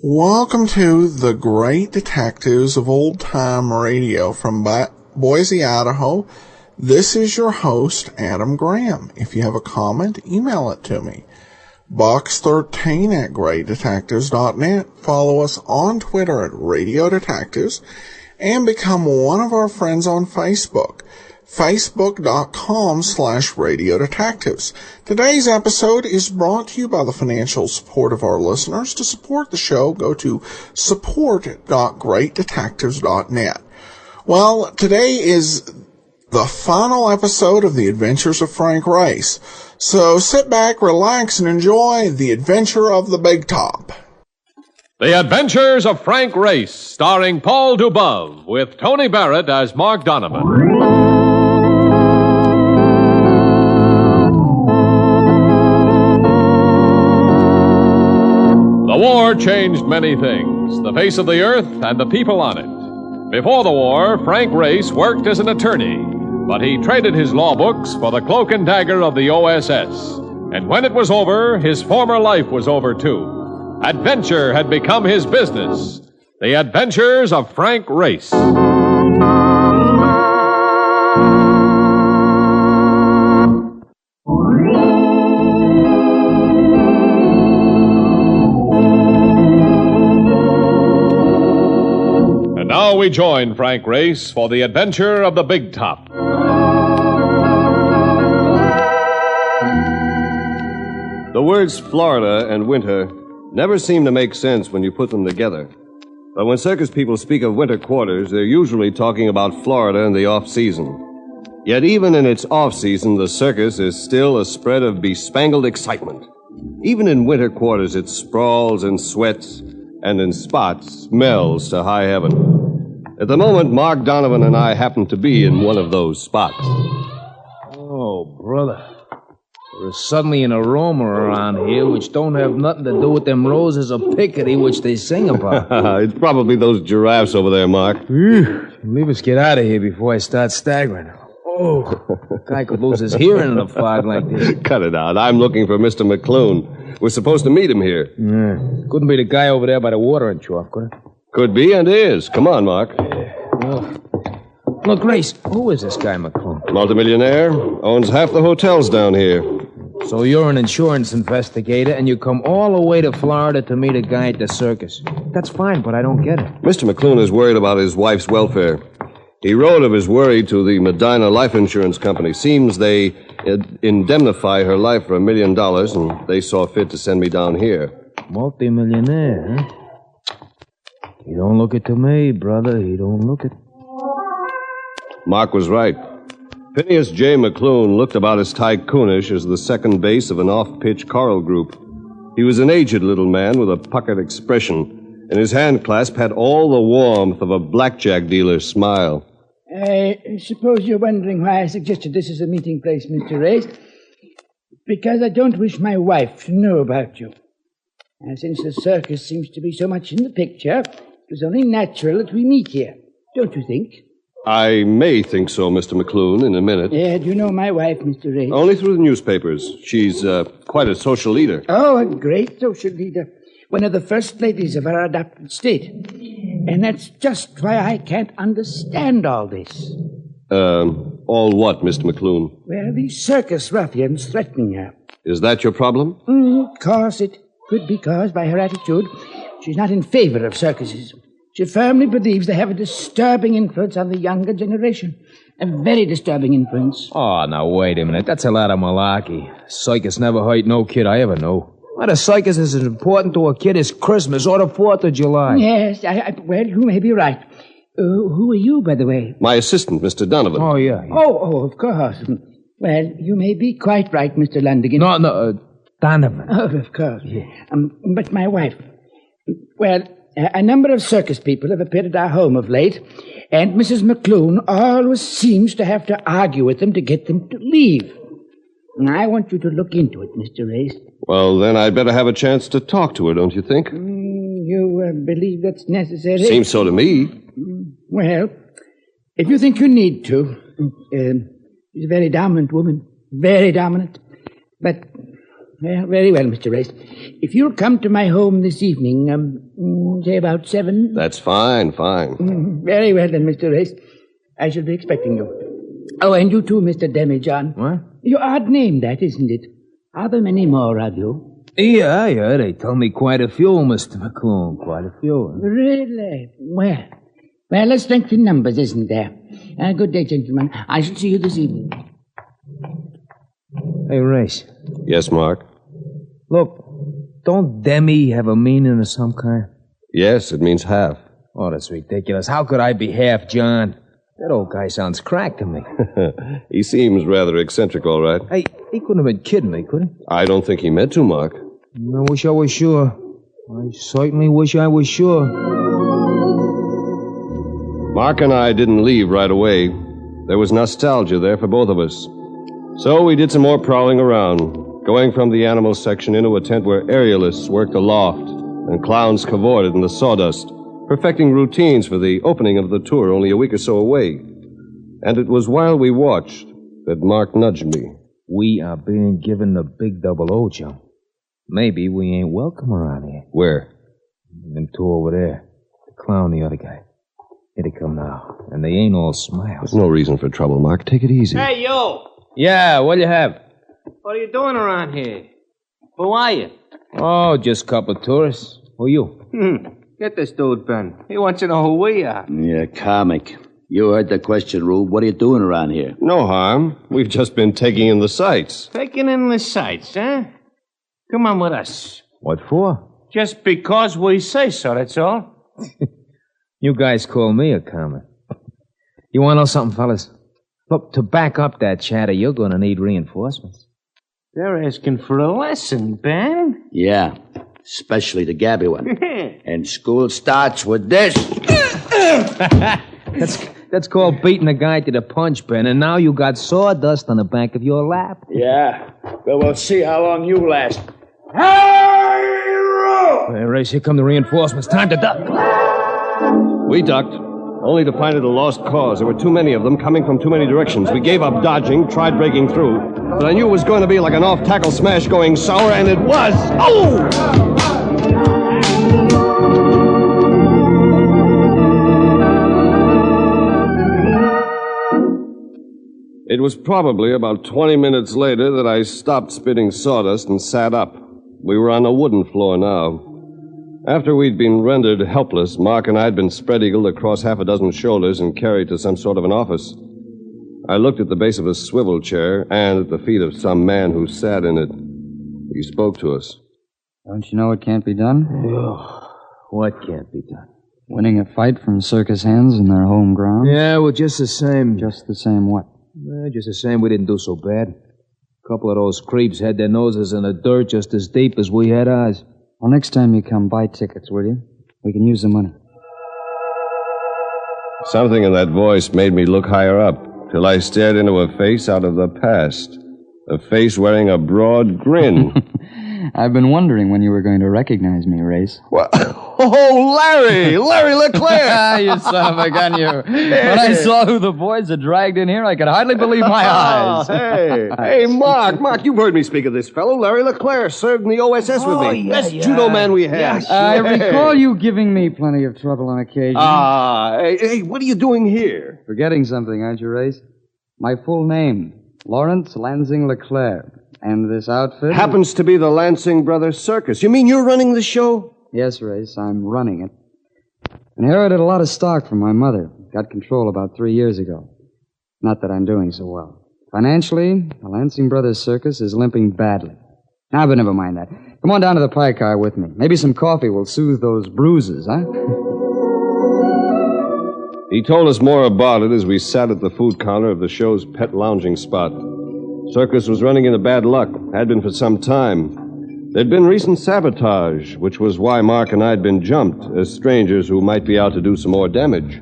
Welcome to the Great Detectives of Old Time Radio from Boise, Idaho. This is your host, Adam Graham. If you have a comment, email it to me. Box13@greatdetectives.net. Follow us on Twitter at Radio Detectives and become one of our friends on Facebook. Facebook.com/Radio Detectives. Today's episode is brought to you by the financial support of our listeners. To support the show, go to support.greatdetectives.net. Well, today is the final episode of The Adventures of Frank Race. So sit back, relax, and enjoy The Adventure of the Big Top. The Adventures of Frank Race, starring Paul Dubove, with Tony Barrett as Mark Donovan. The war changed many things, the face of the earth and the people on it. Before the war, Frank Race worked as an attorney, but he traded his law books for the cloak and dagger of the OSS. And when it was over, his former life was over too. Adventure had become his business. The Adventures of Frank Race. Now we join Frank Race for the adventure of the Big Top. The words Florida and winter never seem to make sense when you put them together. But when circus people speak of winter quarters, they're usually talking about Florida in the off-season. Yet even in its off-season, the circus is still a spread of bespangled excitement. Even in winter quarters, it sprawls and sweats, and in spots, melts to high heaven. At the moment, Mark Donovan and I happen to be in one of those spots. Oh, brother. There's suddenly an aroma around here which don't have nothing to do with them roses of Picardy which they sing about. It's probably those giraffes over there, Mark. Leave us get out of here before I start staggering. Oh, a guy could lose his hearing in a fog like this. Cut it out. I'm looking for Mr. McClune. We're supposed to meet him here. Yeah. Couldn't be the guy over there by the watering trough, could it? Could be and is. Come on, Mark. Well, look, Grace, who is this guy, McClune? Multimillionaire. Owns half the hotels down here. So you're an insurance investigator, and you come all the way to Florida to meet a guy at the circus. That's fine, but I don't get it. Mr. McClune is worried about his wife's welfare. He wrote of his worry to the Medina Life Insurance Company. Seems they indemnify her life for $1 million, and they saw fit to send me down here. Multi-millionaire, huh? He don't look it to me, brother. He don't look it. Mark was right. Phineas J. McClune looked about as tycoonish as the second base of an off-pitch choral group. He was an aged little man with a puckered expression, and his hand clasp had all the warmth of a blackjack dealer's smile. I suppose you're wondering why I suggested this as a meeting place, Mr. Race. Because I don't wish my wife to know about you. And since the circus seems to be so much in the picture, it was only natural that we meet here. Don't you think? I may think so, Mr. McClune, in a minute. Do you know my wife, Mr. Race? Only through the newspapers. She's quite a social leader. Oh, a great social leader. One of the first ladies of our adopted state. And that's just why I can't understand all this. All what, Mr. McClune? Well, these circus ruffians threatening her. Is that your problem? Of course, it could be caused by her attitude. She's not in favor of circuses. She firmly believes they have a disturbing influence on the younger generation. A very disturbing influence. Oh, now, wait a minute. That's a lot of malarkey. Circus never hurt no kid I ever knew. Why, the circus is as important to a kid as Christmas or the 4th of July. Yes, well, you may be right. Who are you, by the way? My assistant, Mr. Donovan. Oh, yeah. Oh, of course. Well, you may be quite right, Mr. Lundigan. No, Donovan. Oh, of course. Yeah. But my wife... Well, A number of circus people have appeared at our home of late, and Mrs. McClune always seems to have to argue with them to get them to leave. I want you to look into it, Mr. Race. Well, then I'd better have a chance to talk to her, don't you think? You believe that's necessary? Seems so to me. Well, if you think you need to, she's a very dominant woman. Very dominant. But, well, very well, Mr. Race. If you'll come to my home this evening, say about 7. That's fine. Very well, then, Mr. Race. I shall be expecting you. Oh, and you too, Mr. Demijohn. What? Your odd name, that, isn't it? Are there many more of you? Yeah, they tell me quite a few, Mr. McClune, quite a few. Really? Well, there's strength in numbers, isn't there? Good day, gentlemen. I shall see you this evening. Hey, Race. Yes, Mark? Look, don't Demi have a meaning of some kind? Yes, it means half. Oh, that's ridiculous. How could I be half John? That old guy sounds cracked to me. He seems rather eccentric, all right. Hey, he couldn't have been kidding me, could he? I don't think he meant to, Mark. I wish I was sure. I certainly wish I was sure. Mark and I didn't leave right away. There was nostalgia there for both of us. So we did some more prowling around, going from the animal section into a tent where aerialists worked aloft and clowns cavorted in the sawdust, perfecting routines for the opening of the tour only a week or so away. And it was while we watched that Mark nudged me. We are being given the big double O, chum. Maybe we ain't welcome around here. Where? Them two over there. The clown, the other guy. Here they come now. And they ain't all smiles. There's no reason for trouble, Mark. Take it easy. Hey, you! Yeah, what do you have? What are you doing around here? Who are you? Oh, just a couple of tourists. Who are you? Get this dude, Ben. He wants to know who we are. Yeah, comic. You heard the question, Rube. What are you doing around here? No harm. We've just been taking in the sights. Taking in the sights, huh? Come on with us. What for? Just because we say so, that's all. You guys call me a comic. You want to know something, fellas? Look, to back up that chatter, you're going to need reinforcements. They're asking for a lesson, Ben. Yeah, especially the Gabby one. And school starts with this. That's called beating a guy to the punch, Ben, and now you got sawdust on the back of your lap. Yeah, but we'll see how long you last. Hey, Race, here come the reinforcements. Time to duck. We ducked, only to find it a lost cause. There were too many of them coming from too many directions. We gave up dodging, tried breaking through, but I knew it was going to be like an off-tackle smash going sour, and it was. Oh! It was probably about 20 minutes later that I stopped spitting sawdust and sat up. We were on a wooden floor now. After we'd been rendered helpless, Mark and I had been spread-eagled across half a dozen shoulders and carried to some sort of an office. I looked at the base of a swivel chair and at the feet of some man who sat in it. He spoke to us. Don't you know it can't be done? Oh, what can't be done? Winning a fight from circus hands in their home ground? Yeah, well, just the same. Just the same what? Just the same, we didn't do so bad. A couple of those creeps had their noses in the dirt just as deep as we had ours. Well, next time you come, buy tickets, will you? We can use the money. Something in that voice made me look higher up, till I stared into a face out of the past. A face wearing a broad grin. I've been wondering when you were going to recognize me, Race. What? Oh, Larry! Larry LeClaire! You son of a gun, you. When I saw who the boys had dragged in here, I could hardly believe my eyes. Hey, Mark, you've heard me speak of this fellow. Larry LeClaire served in the OSS with me. Best judo man we had. I recall you giving me plenty of trouble on occasion. Hey, what are you doing here? Forgetting something, aren't you, Race? My full name, Lawrence Lansing LeClaire. And this outfit happens to be the Lansing Brothers Circus. You mean you're running the show? Yes, Race, I'm running it. Inherited a lot of stock from my mother. Got control about 3 years ago. Not that I'm doing so well. Financially, the Lansing Brothers Circus is limping badly. Now, but never mind that. Come on down to the pie car with me. Maybe some coffee will soothe those bruises, huh? He told us more about it as we sat at the food counter of the show's pet lounging spot. Circus was running into bad luck, had been for some time. There'd been recent sabotage, which was why Mark and I'd been jumped as strangers who might be out to do some more damage.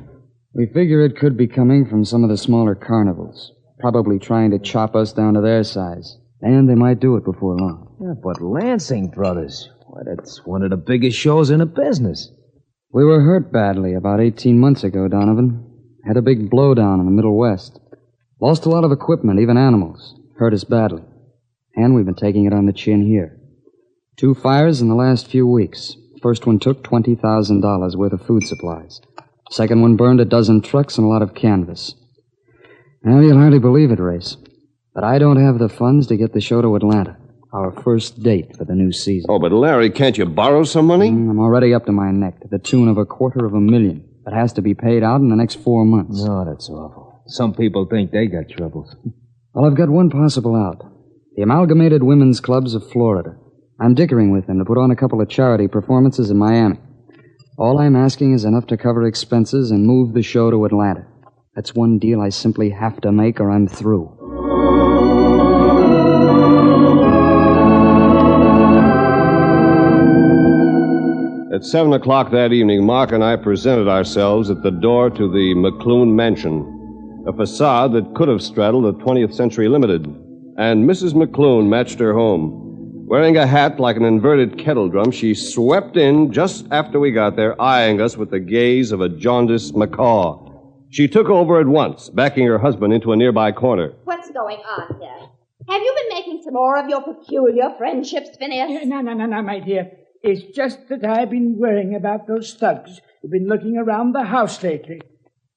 We figure it could be coming from some of the smaller carnivals, probably trying to chop us down to their size. And they might do it before long. Yeah, but Lansing Brothers, why, that's one of the biggest shows in the business. We were hurt badly about 18 months ago, Donovan. Had a big blowdown in the Middle West. Lost a lot of equipment, even animals. Hurt us badly. And we've been taking it on the chin here. 2 fires in the last few weeks. First one took $20,000 worth of food supplies. Second one burned a dozen trucks and a lot of canvas. Well, you'll hardly believe it, Race, but I don't have the funds to get the show to Atlanta. Our first date for the new season. Oh, but Larry, can't you borrow some money? I'm already up to my neck, to the tune of $250,000. It has to be paid out in the next 4 months. No, that's awful. Some people think they got troubles. Well, I've got one possible out. The Amalgamated Women's Clubs of Florida. I'm dickering with them to put on a couple of charity performances in Miami. All I'm asking is enough to cover expenses and move the show to Atlanta. That's one deal I simply have to make or I'm through. At 7 o'clock that evening, Mark and I presented ourselves at the door to the McClune Mansion, a facade that could have straddled a 20th Century Limited. And Mrs. McClune matched her home. Wearing a hat like an inverted kettle drum, she swept in just after we got there, eyeing us with the gaze of a jaundiced macaw. She took over at once, backing her husband into a nearby corner. What's going on here? Have you been making some more of your peculiar friendships, Phineas? No, my dear. It's just that I've been worrying about those thugs who've been looking around the house lately.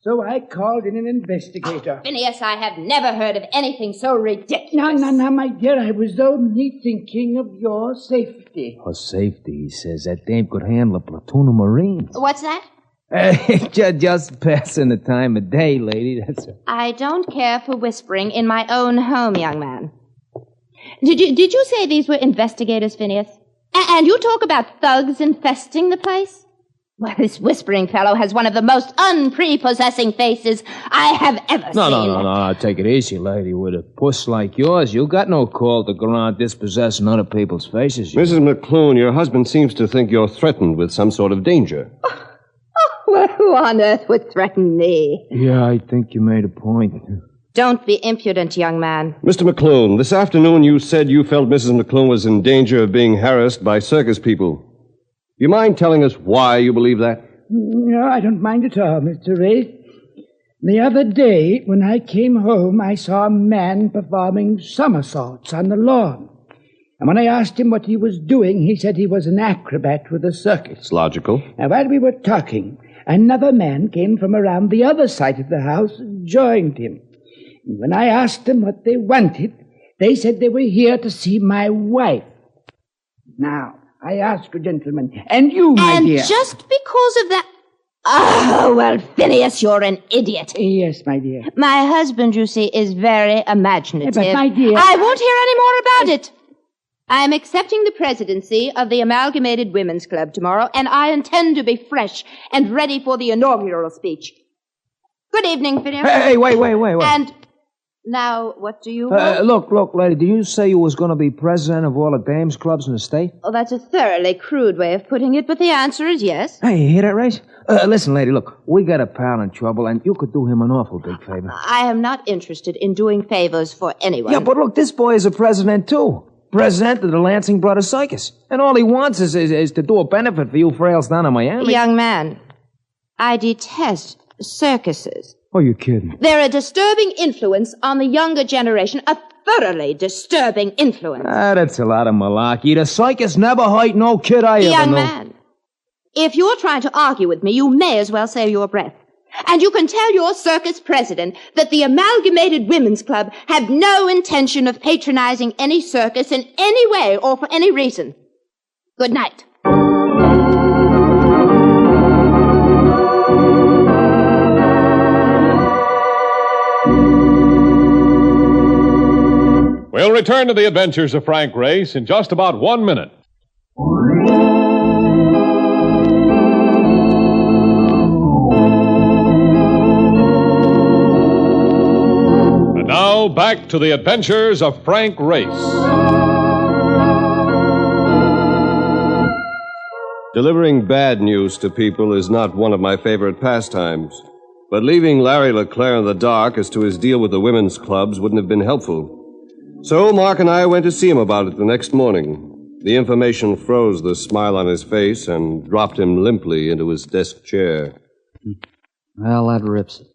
So I called in an investigator. Phineas, I have never heard of anything so ridiculous. No, my dear. I was only thinking of your safety. For safety, he says. That dame could handle a platoon of Marines. What's that? Just passing the time of day, lady. That's it. I don't care for whispering in my own home, young man. Did you say these were investigators, Phineas? And you talk about thugs infesting the place? Well, this whispering fellow has one of the most unprepossessing faces I have ever seen. No, take it easy, lady. With a puss like yours, you got no call to go around dispossessing other people's faces. Mrs. McClune, your husband seems to think you're threatened with some sort of danger. Well, who on earth would threaten me? Yeah, I think you made a point. Don't be impudent, young man. Mr. McClune, this afternoon you said you felt Mrs. McClune was in danger of being harassed by circus people. You mind telling us why you believe that? No, I don't mind at all, Mr. Wraith. The other day, when I came home, I saw a man performing somersaults on the lawn. And when I asked him what he was doing, he said he was an acrobat with a circus. It's logical. Now, while we were talking, another man came from around the other side of the house and joined him. And when I asked them what they wanted, they said they were here to see my wife. Now, I ask you, gentlemen, and you, my dear. And just because of that... Oh, well, Phineas, you're an idiot. Yes, my dear. My husband, you see, is very imaginative. But, my dear... I won't hear any more about it. I am accepting the presidency of the Amalgamated Women's Club tomorrow, and I intend to be fresh and ready for the inaugural speech. Good evening, Phineas. Hey, wait. And now, what do you want? Look, lady, did you say you was going to be president of all the dames clubs in the state? Oh, that's a thoroughly crude way of putting it, but the answer is yes. Hey, you hear that, Race? Listen, lady, look, we got a pal in trouble, and you could do him an awful big favor. I am not interested in doing favors for anyone. Yeah, but look, this boy is a president, too. President of the Lansing Brothers Circus. And all he wants is to do a benefit for you frails down in Miami. Young man, I detest circuses. Oh, you're kidding. They're a disturbing influence on the younger generation, a thoroughly disturbing influence. That's a lot of malarkey. The circus never hurt no kid I ever knew. Young man, if you're trying to argue with me, you may as well save your breath. And you can tell your circus president that the Amalgamated Women's Club have no intention of patronizing any circus in any way or for any reason. Good night. We'll return to the adventures of Frank Race in just about 1 minute. And now, back to the adventures of Frank Race. Delivering bad news to people is not one of my favorite pastimes. But leaving Larry LeClaire in the dark as to his deal with the women's clubs wouldn't have been helpful. So Mark and I went to see him about it the next morning. The information froze the smile on his face and dropped him limply into his desk chair. Well, that rips it.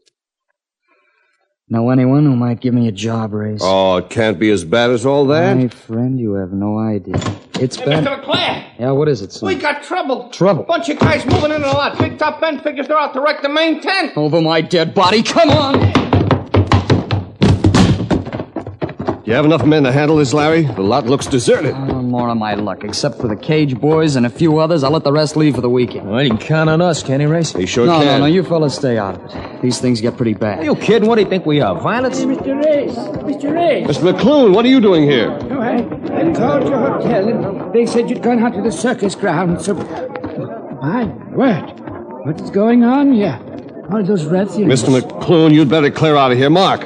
Know anyone who might give me a job raise? Oh, it can't be as bad as all that. My friend, you have no idea. It's bad. Mr. LeClaire! Yeah, what is it, son? We got trouble. Trouble? Bunch of guys moving in a lot. Big top end figures they're out to wreck the main tent. Over my dead body, come on! You have enough men to handle this, Larry? The lot looks deserted. Oh, more of my luck. Except for the Cage boys and a few others, I'll let the rest leave for the weekend. Well, you can count on us, can he, Race? He sure No, can. no, you fellas stay out of it. These things get pretty bad. Are you kidding? What do you think we are, violets? Mr. Race, Mr. Race. Mr. McClune, what are you doing here? Oh, I called your hotel and they said you'd gone out to the circus grounds. So, my word, what is going on here? All those rats here. Mr. McClune, you'd better clear out of here. Mark!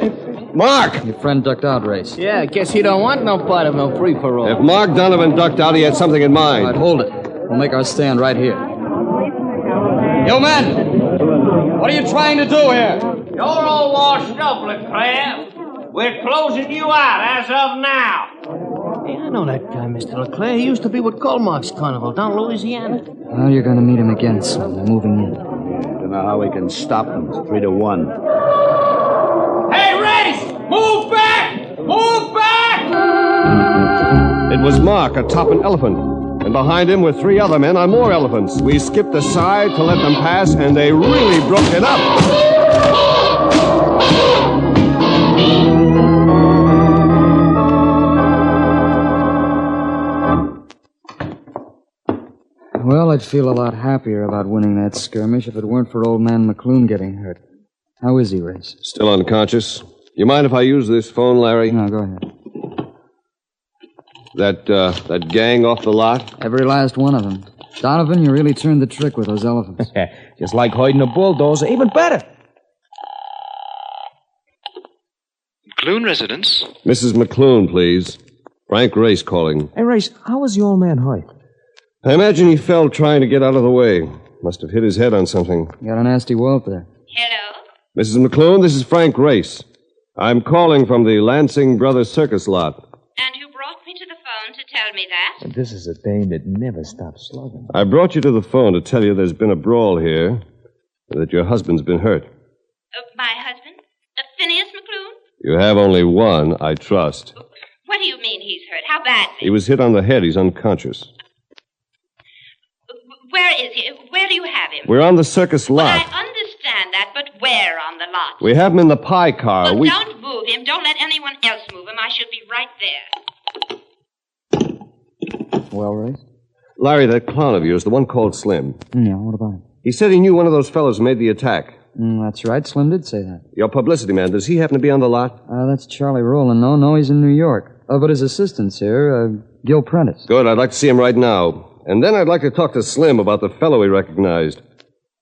Mark! Your friend ducked out, Race. Yeah, I guess he don't want no part of no free-for-all. If Mark Donovan ducked out, he had something in All right, mind. hold it. We'll make our stand right here. You men! What are you trying to do here? You're all washed up, LeClaire. We're closing you out as of now. Hey, I know that guy, Mr. LeClaire. He used to be with Goldmark's Carnival down Louisiana. Well, you're going to meet him again soon. They're moving in. Don't know how we can stop them. It's 3-1. Hey, Race! Move back! Move back! It was Mark atop an elephant, and behind him were 3 other men on more elephants. We skipped aside to let them pass, and they really broke it up. Well, I'd feel a lot happier about winning that skirmish if it weren't for old man McClune getting hurt. How is he, Race? Still unconscious. You mind if I use this phone, Larry? No, go ahead. That gang off the lot? Every last one of them. Donovan, you really turned the trick with those elephants. Just like hiding a bulldozer, even better. McClune residence? Mrs. McClune, please. Frank Race calling. Hey, Race, how was the old man hurt? I imagine he fell trying to get out of the way. Must have hit his head on something. Got a nasty welt there. Hello? Mrs. McClune, this is Frank Race. I'm calling from the Lansing Brothers Circus lot. And you brought me to the phone to tell me that? And this is a dame that never stops slugging. I brought you to the phone to tell you there's been a brawl here, and that your husband's been hurt. My husband? Phineas McClune? You have only one, I trust. What do you mean he's hurt? How badly? He was hit on the head. He's unconscious. Where is he? Where do you have him? We're on the circus lot. Well, I understand that, but where on the lot? We have him in the pie car. Well, don't move him. Don't let anyone else move him. I should be right there. Well, Race? Larry, that clown of yours, the one called Slim. Yeah, what about him? He said he knew one of those fellows who made the attack. That's right. Slim did say that. Your publicity man, does he happen to be on the lot? That's Charlie Rowland. No, he's in New York. But his assistant's here, Gil Prentice. Good, I'd like to see him right now. And then I'd like to talk to Slim about the fellow he recognized.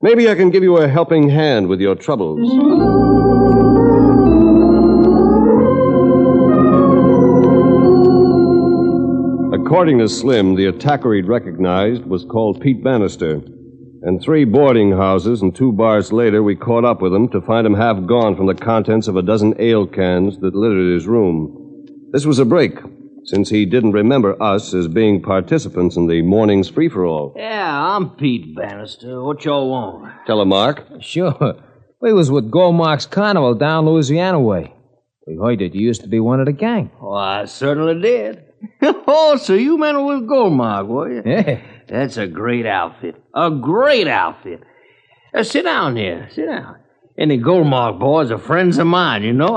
Maybe I can give you a helping hand with your troubles. According to Slim, the attacker he'd recognized was called Pete Bannister. And 3 boarding houses and 2 bars later, we caught up with him to find him half gone from the contents of a dozen ale cans that littered his room. This was a break, since he didn't remember us as being participants in the morning's free-for-all. Yeah, I'm Pete Bannister. What y'all want? Tell him, Mark. Sure. We was with Goldmark's Carnival down Louisiana way. We heard that you used to be one of the gang. Oh, I certainly did. Oh, so you men were with Goldmark, were you? Yeah. That's a great outfit. A great outfit. Sit down here. Sit down. Any Goldmark boys are friends of mine, you know.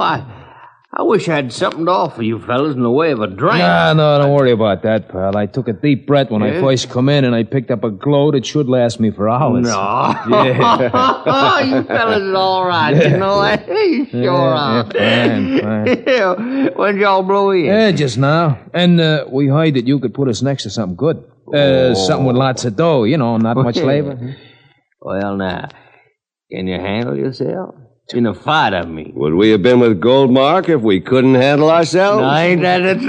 I wish I had something to offer you fellas in the way of a drink. No, don't worry about that, pal. I took a deep breath when I first come in, and I picked up a glow that should last me for hours. No. Yeah. You fellas are all right, you know. You sure are. Fine. When'd y'all blow in? Yeah, just now. And we heard that you could put us next to something good. Something with lots of dough, not much labor. Well, now, can you handle yourself? In a fight, I mean. Would we have been with Goldmark if we couldn't handle ourselves? Now, ain't that the truth?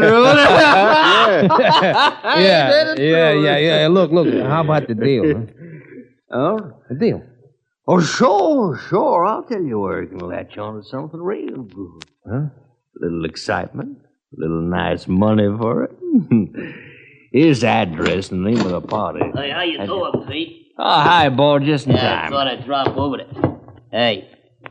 Yeah. Look. How about the deal? Huh? The deal. Oh, sure. I'll tell you where you can latch on to something real good. Huh? A little excitement, a little nice money for it. Here's the address and the name of the party. Hey, how you doing, Pete? Oh, hi, boy, just in time. I thought I'd drop over there.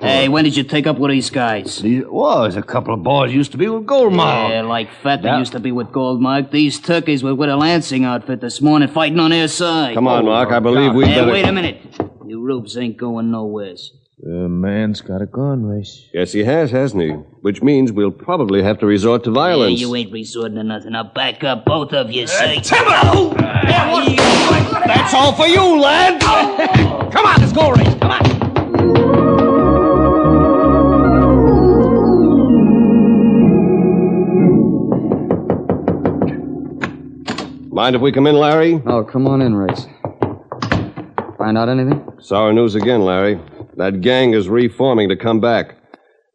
Hey, when did you take up with these guys? There's a couple of boys used to be with Goldmark. Yeah, like Fetter used to be with Goldmark. These turkeys were with a Lansing outfit this morning fighting on their side. Come on, Mark. I believe we better... Wait a minute. You rubes ain't going nowhere. The man's got a gun, Race. Yes, he has, hasn't he? Which means we'll probably have to resort to violence. Yeah, you ain't resorting to nothing. I'll back up both of you, say. Timber! That's all for you, lad! Come on, let's go, Race. Come on. Mind if we come in, Larry? Oh, come on in, Race. Find out anything? Sour news again, Larry. That gang is reforming to come back.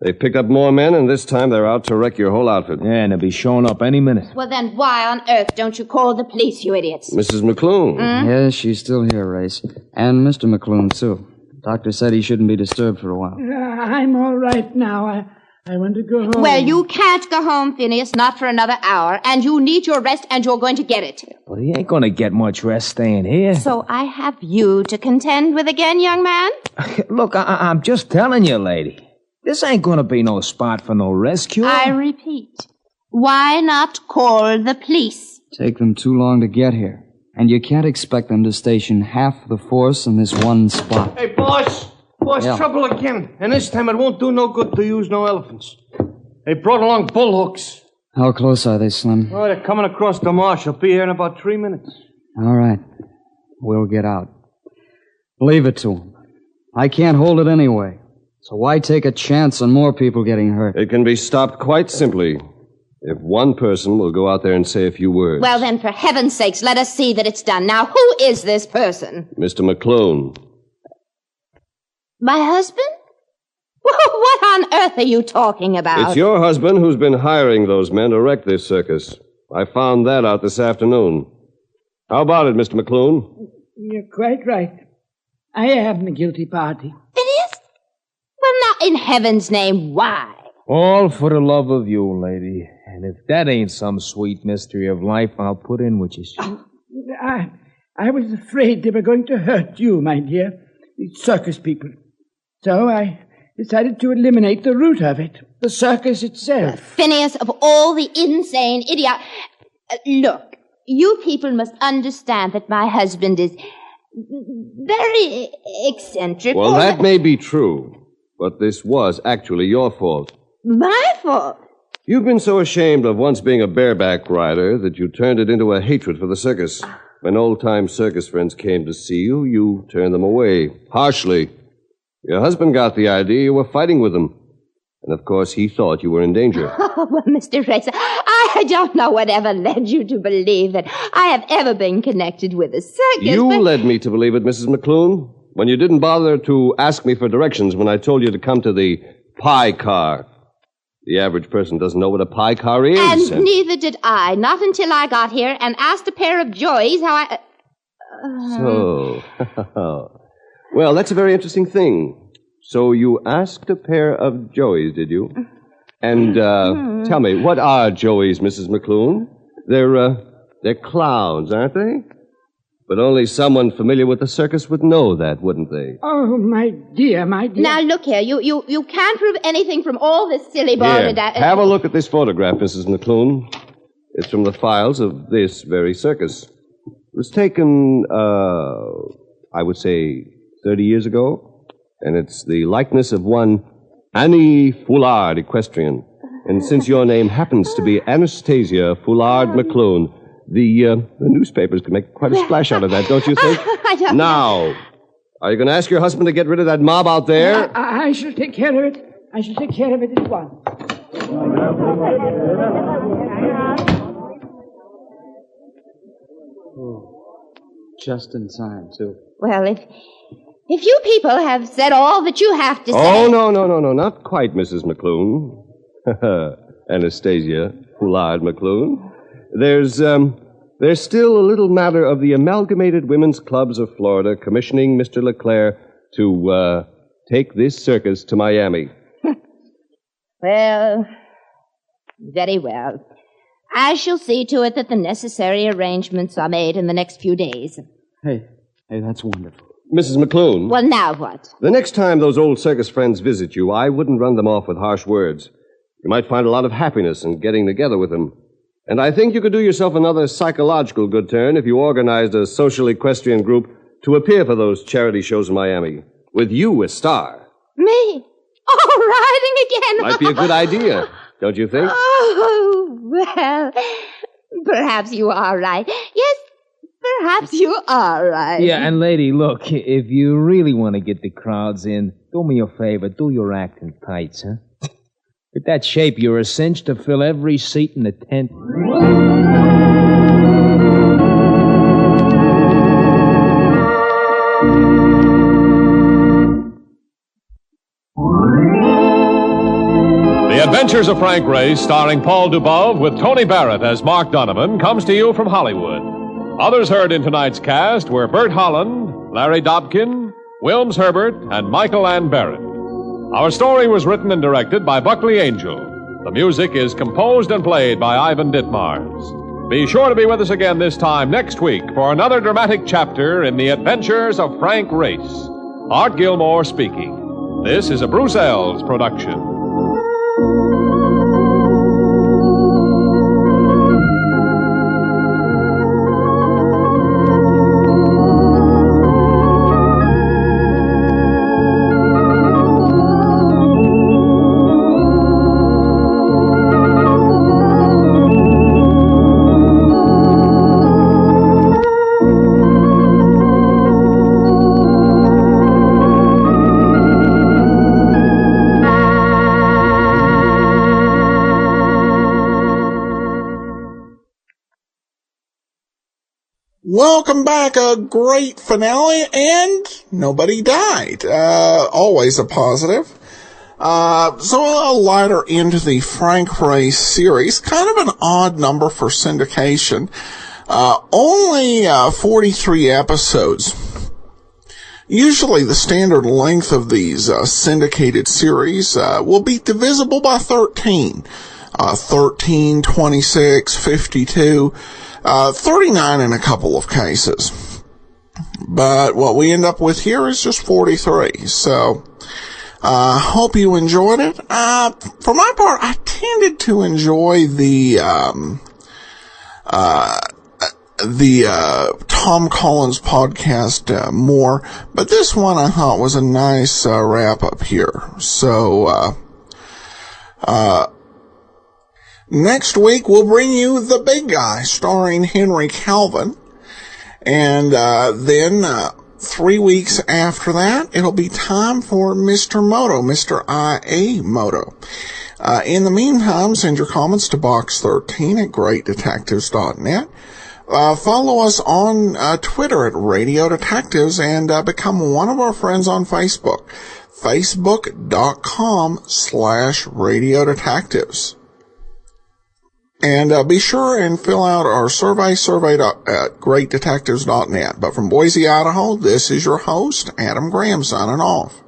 They picked up more men, and this time they're out to wreck your whole outfit. Yeah, and they'll be showing up any minute. Well, then why on earth don't you call the police, you idiots? Mrs. McClune. Yes, she's still here, Race. And Mr. McClune, too. Doctor said he shouldn't be disturbed for a while. I'm all right now. I want to go home. Well, you can't go home, Phineas, not for another hour, and you need your rest, and you're going to get it. Well, he ain't going to get much rest staying here. So I have you to contend with again, young man? Look, I'm just telling you, lady. This ain't going to be no spot for no rescue. I repeat, why not call the police? Take them too long to get here. And you can't expect them to station half the force in this one spot. Hey, boss. Boss, Yeah. trouble again. And this time it won't do no good to use no elephants. They brought along bull hooks. How close are they, Slim? Oh, they're coming across the marsh. I'll be here in about 3 minutes. All right. We'll get out. Leave it to them. I can't hold it anyway. So why take a chance on more people getting hurt? It can be stopped quite simply if one person will go out there and say a few words. Well, then, for heaven's sakes, let us see that it's done. Now, who is this person? Mr. McClune. My husband? What on earth are you talking about? It's your husband who's been hiring those men to wreck this circus. I found that out this afternoon. How about it, Mr. McClune? You're quite right. I am the guilty party. Phineas? Well, now, in heaven's name, why? All for the love of you, lady. And if that ain't some sweet mystery of life, I'll put in with you. I was afraid they were going to hurt you, my dear. These circus people. So I decided to eliminate the root of it, the circus itself. Phineas, of all the insane idiot... look, you people must understand that my husband is very eccentric. Well, that may be true, but this was actually your fault. My fault? You've been so ashamed of once being a bareback rider that you turned it into a hatred for the circus. When old-time circus friends came to see you, you turned them away, harshly. Your husband got the idea you were fighting with them. And, of course, he thought you were in danger. Oh, well, Mr. Racer, I don't know whatever led you to believe that I have ever been connected with a circus. You led me to believe it, Mrs. McClune, when you didn't bother to ask me for directions when I told you to come to the pie car. The average person doesn't know what a pie car is. And neither did I, not until I got here and asked a pair of joys how I... So, well, that's a very interesting thing. So you asked a pair of joeys, did you? And tell me, what are joeys, Mrs. McClune? They're clowns, aren't they? But only someone familiar with the circus would know that, wouldn't they? Oh, my dear. Now, look here. You can't prove anything from all this silly Here, balderdash. have a look at this photograph, Mrs. McClune. It's from the files of this very circus. It was taken, I would say, 30 years ago. And it's the likeness of one Annie Foulard, equestrian. And since your name happens to be Anastasia Foulard McClune, the newspapers can make quite a splash out of that, don't you think? I don't Now, are you going to ask your husband to get rid of that mob out there? I shall take care of it. I shall take care of it at once. Just in time, too. Well, If you people have said all that you have to say... Oh, no, not quite, Mrs. McClune. Anastasia Poulard McClune. There's still a little matter of the Amalgamated Women's Clubs of Florida commissioning Mr. LeClaire to take this circus to Miami. Well, very well. I shall see to it that the necessary arrangements are made in the next few days. Hey, that's wonderful. Mrs. McClune. Well, now what? The next time those old circus friends visit you, I wouldn't run them off with harsh words. You might find a lot of happiness in getting together with them. And I think you could do yourself another psychological good turn if you organized a social equestrian group to appear for those charity shows in Miami, with you as star. Me? Oh, riding again. Might be a good idea, don't you think? Oh, well, perhaps you are right. Yes, perhaps you are right. Yeah, and lady, look, if you really want to get the crowds in, do me a favor, do your acting tights, huh? With that shape, you're a cinch to fill every seat in the tent. The Adventures of Frank Race, starring Paul Dubove with Tony Barrett as Mark Donovan, comes to you from Hollywood. Others heard in tonight's cast were Bert Holland, Larry Dobkin, Wilms Herbert, and Michael Ann Barrett. Our story was written and directed by Buckley Angel. The music is composed and played by Ivan Ditmars. Be sure to be with us again this time next week for another dramatic chapter in the Adventures of Frank Race. Art Gilmore speaking. This is a Bruce Ells production. Welcome back, a great finale, and nobody died. Always a positive. So a lighter into the Frank Race series, kind of an odd number for syndication. Only 43 episodes. Usually the standard length of these syndicated series will be divisible by 13. 13, 26, 52... 39 in a couple of cases. But what we end up with here is just 43. So, hope you enjoyed it. For my part, I tended to enjoy the Tom Collins podcast more, but this one I thought was a nice wrap up here. So, next week, we'll bring you The Big Guy, starring Henry Calvin. And then 3 weeks after that, it'll be time for Mr. Moto, Mr. I.A. Moto. In the meantime, send your comments to box13 at greatdetectives.net. Follow us on Twitter at Radio Detectives and become one of our friends on Facebook. Facebook.com/Radio Detectives. And be sure and fill out our survey at greatdetectives.net. But from Boise, Idaho, this is your host, Adam Graham, signing off.